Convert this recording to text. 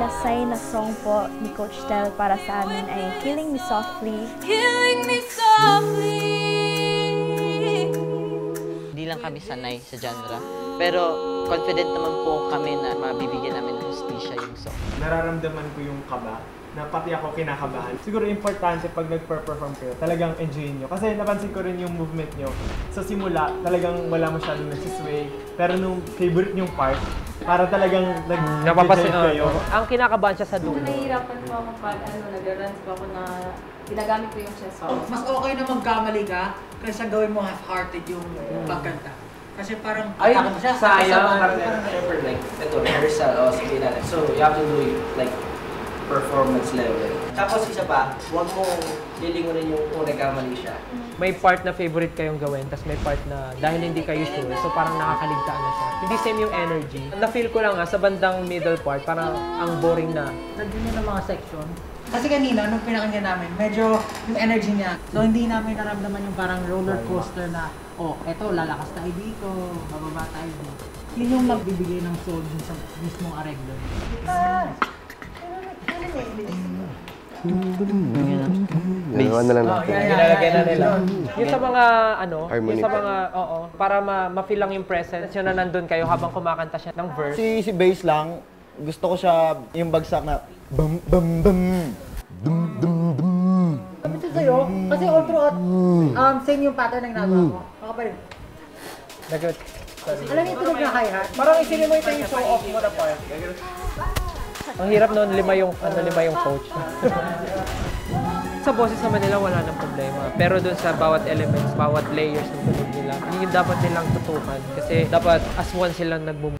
Pinakasinasay na song po ni Coach Tel para sa amin ay Killing Me Softly. Killing me softly. Hindi lang kami sanay sa genre, pero confident naman po kami na mabibigyan namin ng hustisya yung song. Nararamdaman ko yung kaba, na pati ako kinakabahan. Siguro importante pag nag-perform kayo, talagang enjoy nyo. Kasi napansin ko rin yung movement nyo. Sa simula, talagang wala masyadong nagsisway. Pero nung favorite nyong part, para talagang nag-enjoy kayo. Ang kinakabahan siya sa dulo. Nahihirapan po ako pag nag-runs po ako na ginagamit ko yung chest box. Mas okay na magkamali ka kaysa gawin mo half-hearted yung pagkanta. Kasi parang ay, mo siya. sayang. Siyempre, like, ito, rehearsal, sige natin. So, you have to do it, like, performance level. Tapos isa pa, huwag mong lilingunin yung kung nagkamali siya. May part na favorite kayong gawin, tapos may part na dahil hindi kayo sure, so parang nakakaligtaan na siya. Hindi same yung energy. Na-feel ko lang sa bandang middle part, parang ang boring na. Nandun yun ang mga section. Kasi kanina, nung pinakinggan namin, medyo yung energy niya. So hindi namin naramdaman yung parang roller coaster na, oh, eto, lalakas tayo dito, bababa tayo dito. Yun yung magbibigay ng soul dun sa mismong areglo. Naiwan na lang natin. Ginalagay na nila. Yung sa mga, harmony. yung sa mga, para ma-feel lang yung presence, yun na nandun kayo habang kumakanta siya ng verse. Si bass lang, gusto ko siya yung bagsak na bum bum bum dum dum dum. Sabi ko sa'yo, kasi all throughout, same yung pattern ng ginagawa ko. Makapalit. Alam niyo ito na hi-hat? Parang isinin mo ito yung show off mo na part. Ang hirap noon, lima yung coach. Sa boses naman nila wala nang problema. Pero doon sa bawat elements, bawat layers ng tunog nila, yun yung dapat nilang tutukan. Kasi dapat as one silang nag-move.